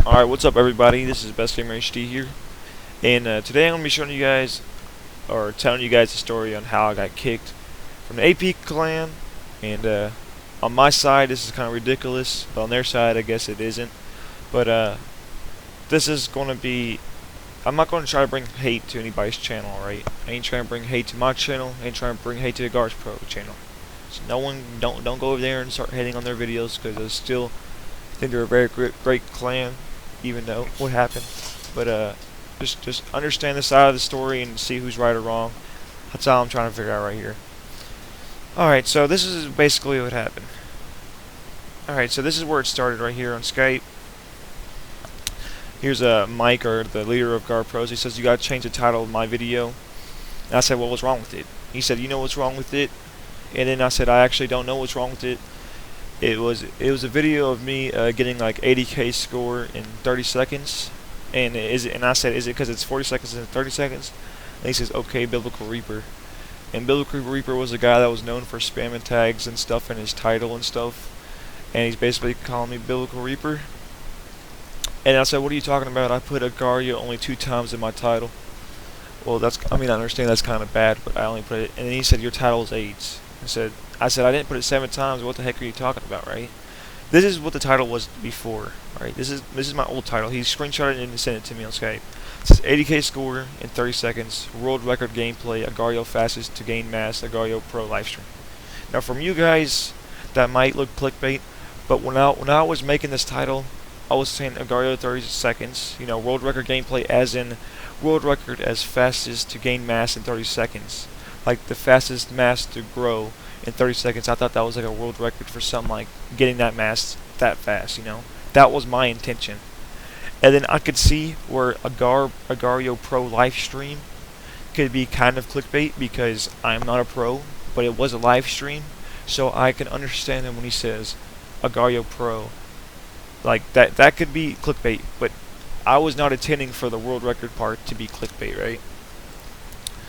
Alright, what's up everybody? This is Best Gamer HD here, and today I'm going to be showing you guys, or telling you guys a story on how I got kicked from the AP clan, and on my side this is kind of ridiculous, but on their side I guess it isn't, but this is going to be, I'm not going to try to bring hate to anybody's channel, alright? I ain't trying to bring hate to my channel, I ain't trying to bring hate to Agar's Pro channel. So no one, don't go over there and start hating on their videos, because I still think they're a very great clan, even though what happened. But just understand the side of the story and see who's right or wrong. That's all I'm trying to figure out right here. Alright, so this is basically what happened. Alright, so this is where it started right here on Skype. Here's Mike, or the leader of Agar Pros. He says, you gotta change the title of my video. And I said, well, what's wrong with it? He said, you know what's wrong with it? And then I said, I actually don't know what's wrong with it. It was a video of me getting like 80k score in 30 seconds, and I said, is it because it's 40 seconds and 30 seconds? And he says, okay, Biblical Reaper. And Biblical Reaper was a guy that was known for spamming tags and stuff in his title and stuff, and he's basically calling me Biblical Reaper. And I said, what are you talking about? I put Agario only 2 times in my title. Well, I understand that's kind of bad, but I only put it. And then he said, your title is AIDS. I said I didn't put it 7 times. What the heck are you talking about, right? This is what the title was before, right? This is my old title. He screenshotted it and sent it to me on Skype. It says 80k score in 30 seconds, world record gameplay, Agario fastest to gain mass, Agario Pro livestream. Now, from you guys, that might look clickbait, but when I was making this title, I was saying Agario 30 seconds, you know, world record gameplay, as in world record as fastest to gain mass in 30 seconds. Like the fastest mass to grow in 30 seconds. I thought that was like a world record for something, like getting that mass that fast, you know. That was my intention. And then I could see where Agario Pro live stream could be kind of clickbait, because I'm not a pro, but it was a live stream, so I can understand him when he says Agario Pro. Like that could be clickbait, but I was not intending for the world record part to be clickbait, right?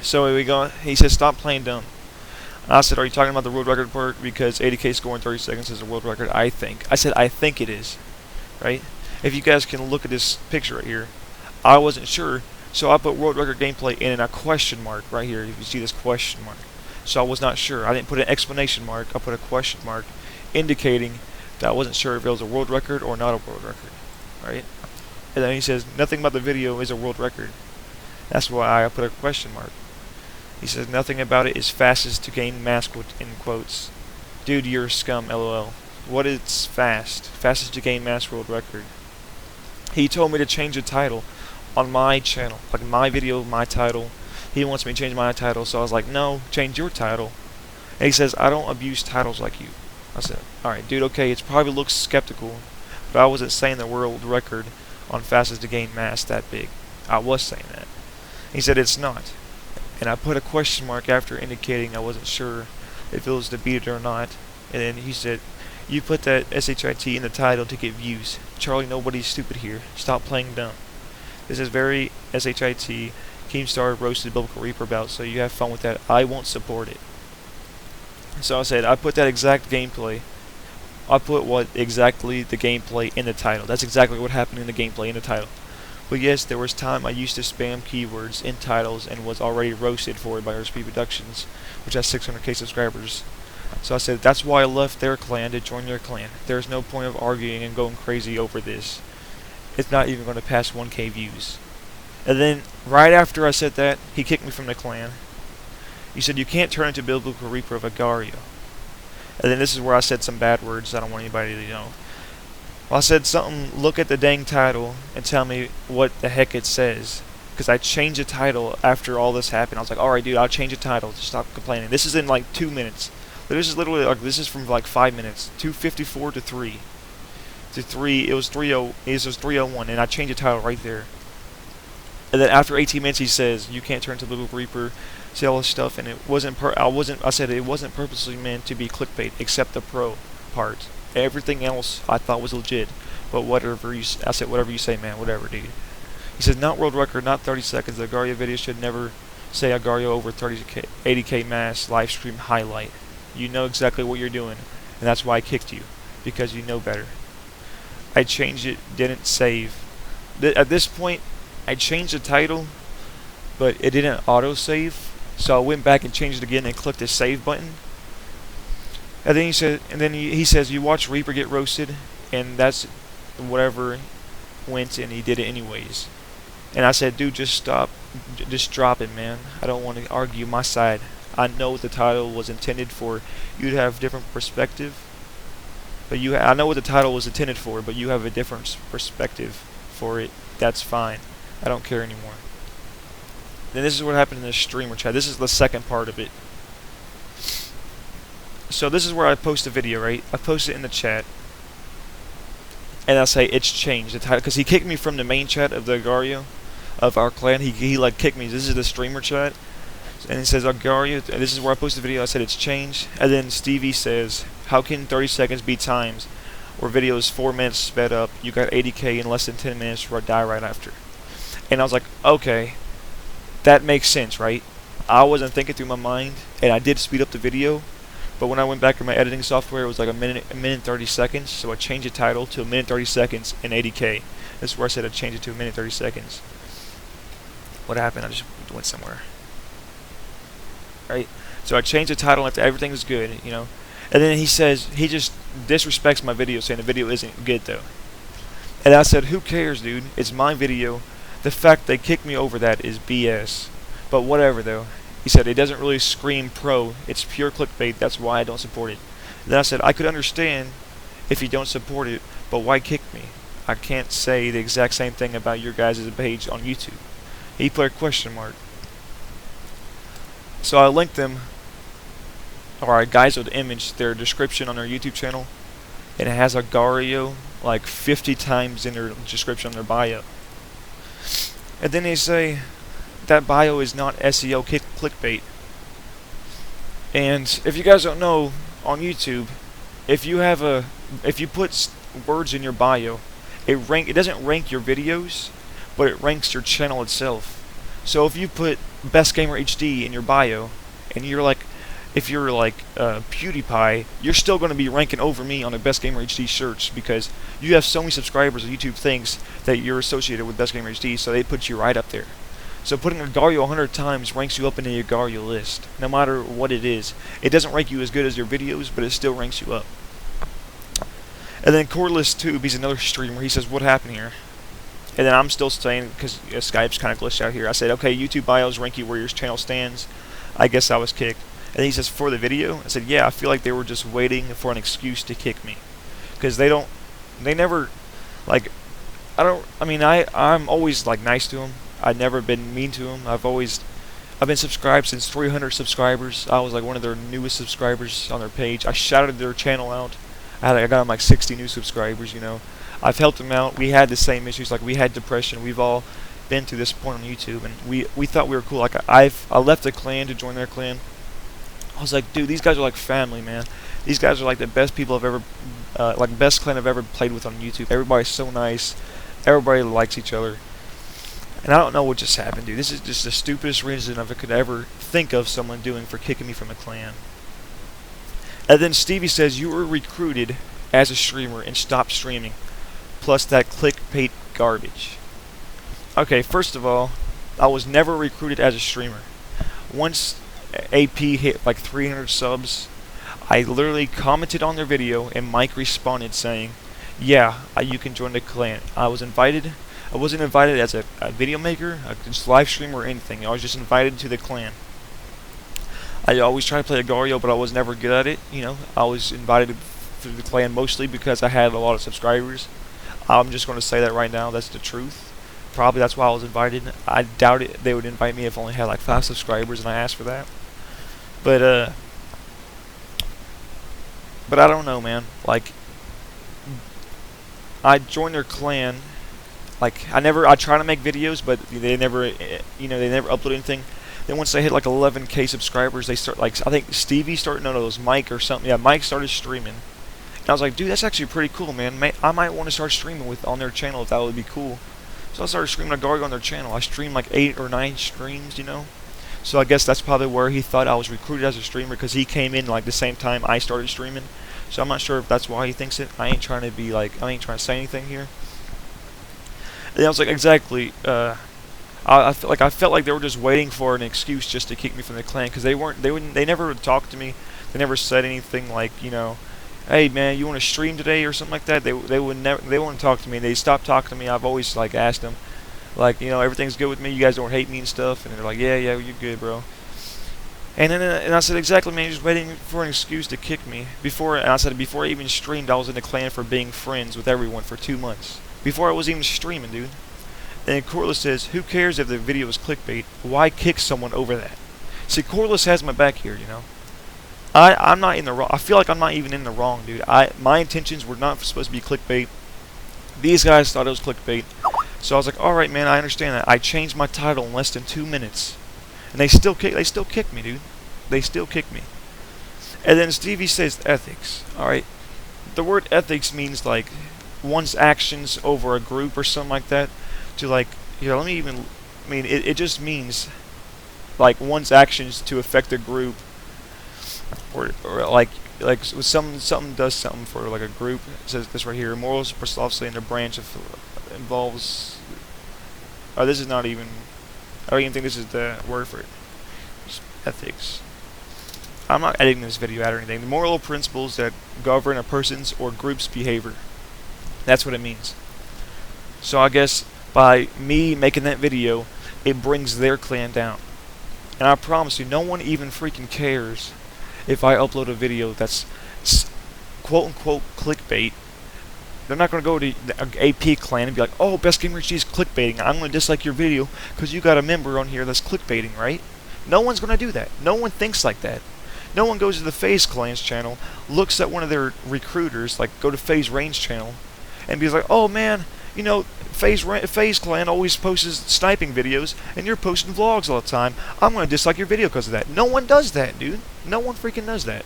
So here we go. He says, stop playing dumb. I said, are you talking about the world record part? Because 80k score in 30 seconds is a world record, I think. I said, I think it is. Right? If you guys can look at this picture right here, I wasn't sure, so I put world record gameplay in a question mark right here. If you see this question mark. So I was not sure. I didn't put an exclamation mark. I put a question mark indicating that I wasn't sure if it was a world record or not a world record. Right? And then he says, nothing about the video is a world record. That's why I put a question mark. He says, nothing about it is fastest to gain mass, in quotes. Dude, you're a scum, lol. What is fast? Fastest to gain mass world record. He told me to change the title on my channel. Like my video, my title. He wants me to change my title, so I was like, no, change your title. And he says, I don't abuse titles like you. I said, alright, dude, okay, it probably looks skeptical, but I wasn't saying the world record on fastest to gain mass that big. I was saying that. He said, it's not. And I put a question mark after indicating I wasn't sure if it was to beat it or not. And then he said, you put that SHIT in the title to get views. Charlie, nobody's stupid here. Stop playing dumb. This is very SHIT. Keemstar roasted Biblical Reaper about, so you have fun with that. I won't support it. So I said, I put that exact gameplay. I put what exactly the gameplay in the title. That's exactly what happened in the gameplay in the title. But yes, there was time I used to spam keywords in titles and was already roasted for it by RSP Productions, which has 600k subscribers. So I said, that's why I left their clan to join your clan. There's no point of arguing and going crazy over this. It's not even going to pass 1k views. And then, right after I said that, he kicked me from the clan. He said, you can't turn into Biblical Reaper of Agario. And then this is where I said some bad words I don't want anybody to know. Well, I said something, look at the dang title and tell me what the heck it says. Because I changed the title after all this happened. I was like, alright dude, I'll change the title. Just stop complaining. This is in like 2 minutes. This is literally like, this is from like 5 minutes. 2:54 to 3. To 3, it was 3:0, it was 3:01, and I changed the title right there. And then after 18 minutes he says, you can't turn to Biblical Reaper, say all this stuff, and it wasn't, I said it wasn't purposely meant to be clickbait, except the pro part. Everything else I thought was legit, but whatever I said, whatever you say, man, whatever, dude. He says, not world record, not 30 seconds. The Agario video should never say Agario over 80k mass live stream highlight. You know exactly what you're doing, and that's why I kicked you, because you know better. I changed it, didn't save. At this point, I changed the title, but it didn't autosave. So I went back and changed it again and clicked the save button. And then he says, you watch Reaper get roasted, and that's whatever went, and he did it anyways. And I said, dude, just stop, just drop it, man. I don't want to argue my side. I know what the title was intended for. You'd have different perspective, but I know what the title was intended for, but you have a different perspective for it. That's fine. I don't care anymore. Then this is what happened in the streamer chat. This is the second part of it. So this is where I post a video, right? I post it in the chat, and I say it's changed the title because he kicked me from the main chat of the Agario of our clan. He like kicked me. This is the streamer chat, and it says Agario. And this is where I posted the video. I said it's changed, and then Stevie says, "How can 30 seconds be times where video is 4 minutes sped up? You got 80k in less than 10 minutes. Die right after." And I was like, okay, that makes sense, right? I wasn't thinking through my mind, and I did speed up the video. But when I went back in my editing software, it was like a minute 30 seconds. So I changed the title to a minute 30 seconds and 80k. This is where I said I'd change it to a minute 30 seconds. What happened? I just went somewhere. Right? So I changed the title after everything was good, you know. And then he says, he just disrespects my video, saying the video isn't good though. And I said, who cares, dude? It's my video. The fact they kicked me over that is BS. But whatever though. He said, it doesn't really scream pro, it's pure clickbait, that's why I don't support it. Then I said, I could understand if you don't support it, but why kick me? I can't say the exact same thing about your guys' page on YouTube. He put a question mark. So I linked them, or I guys with the image, their description on their YouTube channel, and it has Agario like 50 times in their description on their bio. And then they say, that bio is not SEO clickbait. And if you guys don't know, on YouTube, if you put words in your bio, it doesn't rank your videos, but it ranks your channel itself. So if you put Best Gamer HD in your bio, and if you're like PewDiePie, you're still going to be ranking over me on a Best Gamer HD search because you have so many subscribers that YouTube thinks that you're associated with Best Gamer HD, so they put you right up there. So putting Agario 100 times ranks you up in the Agario list, no matter what it is. It doesn't rank you as good as your videos, but it still ranks you up. And then Cordless Tube, he's another streamer, he says, what happened here? And then I'm still saying, because Skype's kind of glitched out here, I said, okay, YouTube bios rank you where your channel stands. I guess I was kicked. And then he says, for the video? I said, yeah, I feel like they were just waiting for an excuse to kick me. Because they never, like, I'm always, like, nice to them. I've never been mean to them. I've been subscribed since 300 subscribers. I was like one of their newest subscribers on their page. I shouted their channel out. I got them like 60 new subscribers, you know. I've helped them out. We had the same issues, like we had depression. We've all been through this point on YouTube, and we thought we were cool. Like I left the clan to join their clan. I was like, dude, these guys are like family, man. These guys are like the best people I've ever, like best clan I've ever played with on YouTube. Everybody's so nice. Everybody likes each other. And I don't know what just happened, dude. This is just the stupidest reason I could ever think of someone doing for kicking me from a clan. And then Stevie says, you were recruited as a streamer and stopped streaming. Plus that clickbait garbage. Okay, first of all, I was never recruited as a streamer. Once AP hit like 300 subs, I literally commented on their video and Mike responded saying, yeah, you can join the clan. I was invited. I wasn't invited as a video maker, a live streamer, or anything. I was just invited to the clan. I always try to play Agario, but I was never good at it. You know, I was invited to the clan mostly because I had a lot of subscribers. I'm just going to say that right now. That's the truth. Probably that's why I was invited. I doubt it. They would invite me if I only had like 5 subscribers, and I asked for that. But I don't know, man. Like, I joined their clan. Like I try to make videos, but they never, they never upload anything. Then once they hit like 11k subscribers, they start like I think Stevie started, no, it was Mike or something. Yeah, Mike started streaming, and I was like, dude, that's actually pretty cool, man. I might want to start streaming on their channel if that would be cool. So I started streaming Agar on their channel. I streamed like 8 or 9 streams, you know. So I guess that's probably where he thought I was recruited as a streamer because he came in like the same time I started streaming. So I'm not sure if that's why he thinks it. I ain't trying to say anything here. And I was like, exactly. I felt like they were just waiting for an excuse just to kick me from the clan, because they never would talk to me. They never said anything like, hey man, you want to stream today or something like that. They wouldn't talk to me. They stopped talking to me. I've always like asked them, like, everything's good with me. You guys don't hate me and stuff. And they're like, yeah, you're good, bro. And I said, exactly, man, you're just waiting for an excuse to kick me. Before I even streamed, I was in the clan for being friends with everyone for 2 months. Before I was even streaming, dude. And Corliss says, who cares if the video is clickbait? Why kick someone over that? See, Corliss has my back here, I'm not in the wrong. I feel like I'm not even in the wrong, dude. My intentions were not supposed to be clickbait. These guys thought it was clickbait. So I was like, alright, man, I understand that. I changed my title in less than 2 minutes. And they still kick me, dude. They still kick me. And then Stevie says ethics. Alright. The word ethics means like one's actions over a group or something like that. To like, it just means like one's actions to affect a group, or like something does something for like a group. It says this right here: morals are precisely in the branch of involves. Oh, this is not even. I don't even think this is the word for it. Just ethics. I'm not editing this video out or anything. The moral principles that govern a person's or group's behavior. That's what it means. So I guess by me making that video, it brings their clan down. And I promise you, no one even freaking cares if I upload a video that's quote-unquote clickbait. They're not going to go to the AP clan and be like, oh, Best Gamer HD is clickbaiting. I'm going to dislike your video because you got a member on here that's clickbaiting, right? No one's going to do that. No one thinks like that. No one goes to the FaZe Clan's channel, looks at one of their recruiters, like go to FaZe Range channel, and be like, oh man, FaZe Clan always posts sniping videos, and you're posting vlogs all the time. I'm going to dislike your video because of that. No one does that, dude. No one freaking does that.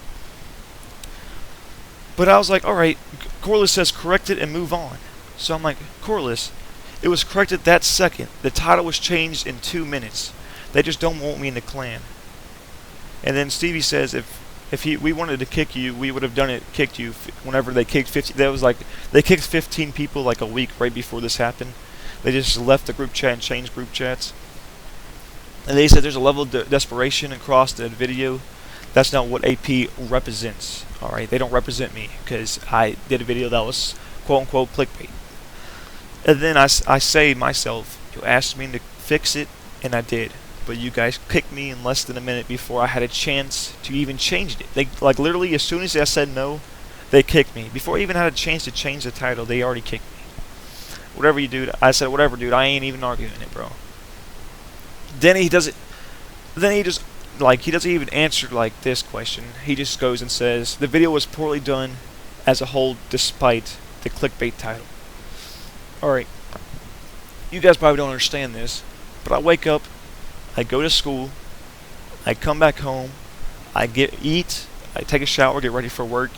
But I was like, alright, Corliss says correct it and move on. So I'm like, Corliss, it was corrected that second. The title was changed in 2 minutes. They just don't want me in the clan. And then Stevie says if we wanted to kick you, we would have kicked you whenever they kicked 50. That was like they kicked 15 people like a week right before this happened. They just left the group chat and changed group chats. And they said there's a level of desperation across the video. That's not what AP represents. All right, they don't represent me because I did a video that was quote unquote clickbait. And then I say myself, you asked me to fix it, and I did. But you guys kicked me in less than a minute before I had a chance to even change it. They like literally as soon as I said no, they kicked me. Before I even had a chance to change the title, they already kicked me. Whatever you do, I said whatever, dude. I ain't even arguing it, bro. Then he doesn't. Then he just he doesn't even answer like this question. He just goes and says the video was poorly done as a whole, despite the clickbait title. All right, you guys probably don't understand this, but I wake up. I go to school, I come back home, I eat, I take a shower, get ready for work,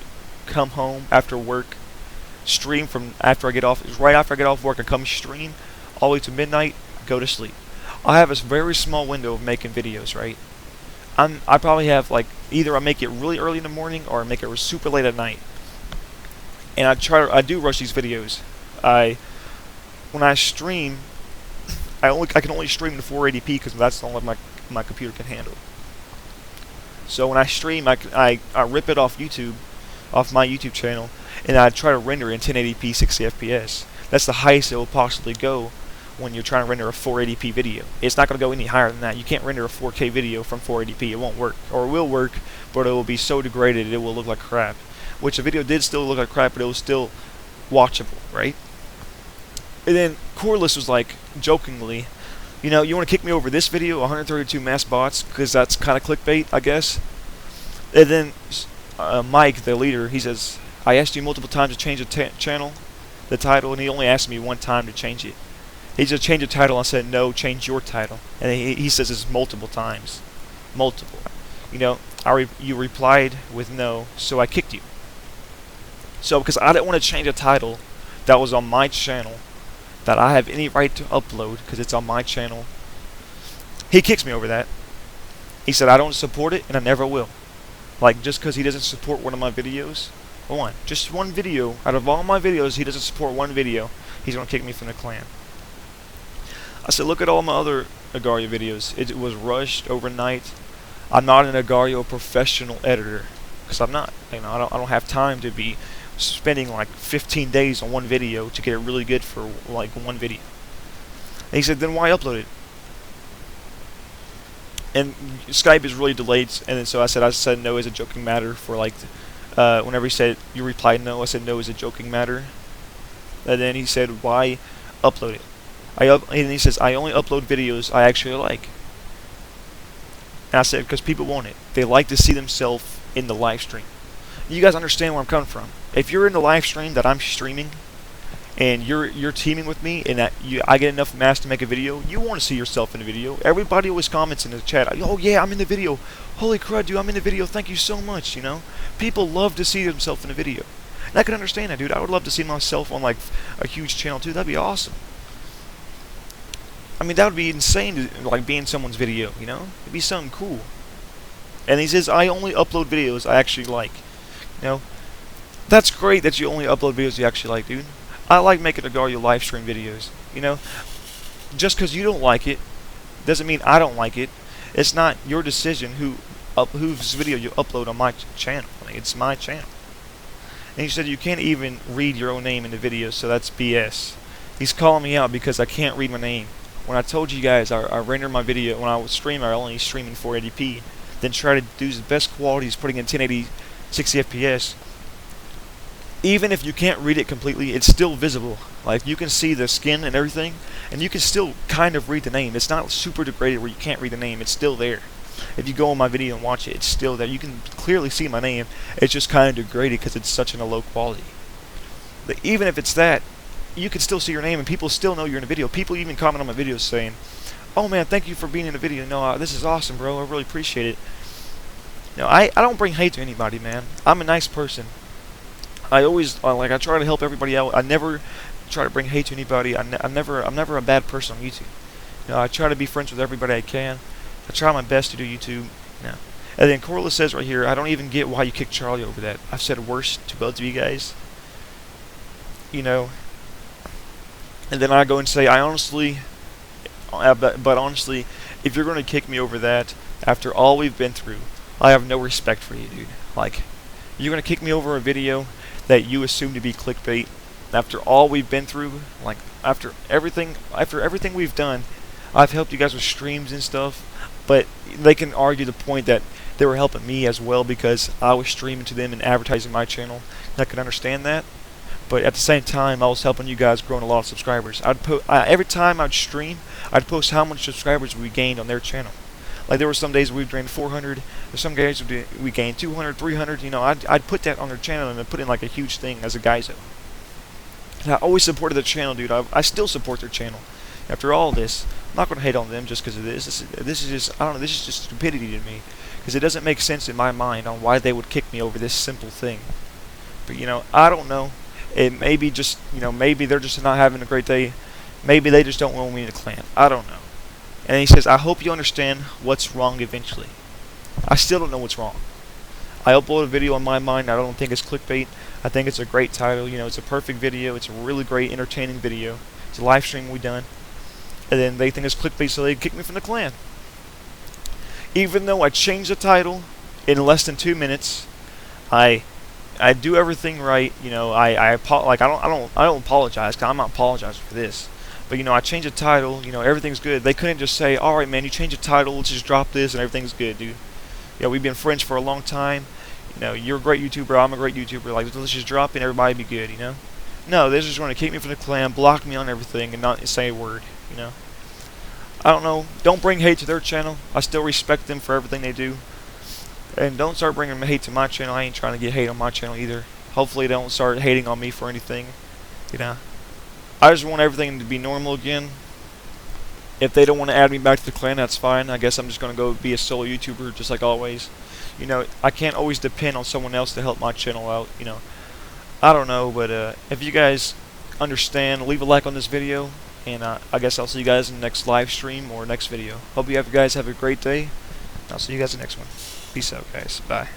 come home after work, stream from after I get off. Right after I get off work, I come stream all the way to midnight, go to sleep. I have a very small window of making videos, right? I probably have like either I make it really early in the morning or I make it super late at night. And I do rush these videos. When I stream, I can only stream in 480p because that's the only my computer can handle. So when I stream, I rip it off YouTube, off my YouTube channel, and I try to render in 1080p 60 FPS. That's the highest it will possibly go when you're trying to render a 480p video. It's not going to go any higher than that. You can't render a 4K video from 480p. It won't work, or it will work, but it will be so degraded it will look like crap. Which the video did still look like crap, but it was still watchable, right? And then Corliss was like, jokingly, you want to kick me over this video, 132 mass bots, because that's kind of clickbait, I guess. And then Mike, the leader, he says, I asked you multiple times to change the channel, the title, and he only asked me one time to change it. He just changed the title. I said, no, change your title. And he says this multiple times. Multiple. You replied with no, so I kicked you. So because I didn't want to change a title that was on my channel, that I have any right to upload because it's on my channel, he kicks me over that. He said I don't support it and I never will. Like, just because he doesn't support one of my videos, just one video out of all my videos, he doesn't support one video, he's gonna kick me from the clan. I said, look at all my other Agario videos. It was rushed overnight. I'm not an Agario professional editor, because I'm not. You know, I don't have time to be spending like 15 days on one video to get it really good for like one video. And he said, then why upload it? And Skype is really delayed, and then so I said no as a joking matter for like, whenever he said, you replied no, I said no as a joking matter. And then he said, why upload it? And he says, I only upload videos I actually like. And I said, because people want it. They like to see themselves in the live stream. You guys understand where I'm coming from. If you're in the live stream that I'm streaming, and you're teaming with me, and I get enough mass to make a video, you want to see yourself in the video. Everybody always comments in the chat, oh yeah, I'm in the video. Holy crud, dude, I'm in the video. Thank you so much, you know. People love to see themselves in the video. And I can understand that, dude. I would love to see myself on like a huge channel too. That'd be awesome. I mean, that would be insane to like be in someone's video, you know? It'd be something cool. And he says, I only upload videos I actually like. You know, that's great that you only upload videos you actually like, dude. I like making Agario live stream videos, you know? Just because you don't like it doesn't mean I don't like it. It's not your decision whose video you upload on my channel. I mean, it's my channel. And he said you can't even read your own name in the video, so that's BS. He's calling me out because I can't read my name. When I told you guys I render my video, when I was streaming, I only stream in 480p, then try to do the best qualities, putting in 1080, 60 FPS. Even if you can't read it completely, it's still visible. Like, you can see the skin and everything, and you can still kind of read the name. It's not super degraded where you can't read the name. It's still there. If you go on my video and watch it, it's still there. You can clearly see my name. It's just kind of degraded because it's such in a low quality. But even if it's that, you can still see your name, and people still know you're in a video. People even comment on my videos saying, oh man, thank you for being in the video. No, this is awesome, bro. I really appreciate it. You know, I don't bring hate to anybody, man. I'm a nice person. I always I try to help everybody out. I never try to bring hate to anybody. I'm never a bad person on YouTube. You know, I try to be friends with everybody I can. I try my best to do YouTube. You know. And then Corliss says right here, I don't even get why you kicked Charlie over that. I've said worse to both of you guys. You know. And then I go and say, but honestly, if you're going to kick me over that, after all we've been through, I have no respect for you, dude. Like, you're going to kick me over a video that you assume to be clickbait. After all we've been through, like, after everything we've done, I've helped you guys with streams and stuff, but they can argue the point that they were helping me as well because I was streaming to them and advertising my channel. I can understand that. But at the same time, I was helping you guys growing a lot of subscribers. Every time I'd stream, I'd post how much subscribers we gained on their channel. Like, there were some days we gained 400. There's some days we gained 200, 300. You know, I'd put that on their channel and I'd put in like a huge thing as a guyzo. And I always supported the channel, dude. I still support their channel. After all this, I'm not gonna hate on them just because of this. This is just, I don't know. This is just stupidity to me because it doesn't make sense in my mind on why they would kick me over this simple thing. But you know, I don't know. It may be just, you know, maybe they're just not having a great day. Maybe they just don't want me in the clan. I don't know. And he says, I hope you understand what's wrong eventually. I still don't know what's wrong. I upload a video on my mind. I don't think it's clickbait. I think it's a great title. You know, it's a perfect video. It's a really great, entertaining video. It's a live stream we done. And then they think it's clickbait, so they kick me from the clan. Even though I changed the title in less than 2 minutes, I do everything right. You know, I don't apologize because I'm not apologizing for this. But you know, I changed the title. You know, everything's good. They couldn't just say, "All right, man, you changed the title. Let's just drop this and everything's good, dude." Yeah, we've been friends for a long time. You know, you're a great YouTuber. I'm a great YouTuber. Like, let's just drop it and everybody be good. You know? No, they're just going to kick me from the clan, block me on everything, and not say a word. You know? I don't know. Don't bring hate to their channel. I still respect them for everything they do. And don't start bringing hate to my channel. I ain't trying to get hate on my channel either. Hopefully they don't start hating on me for anything. You know? I just want everything to be normal again. If they don't want to add me back to the clan, that's fine. I guess I'm just going to go be a solo YouTuber just like always. You know, I can't always depend on someone else to help my channel out, you know. I don't know, but if you guys understand, leave a like on this video. And I guess I'll see you guys in the next live stream or next video. Hope you guys have a great day. I'll see you guys in the next one. Peace out, guys. Bye.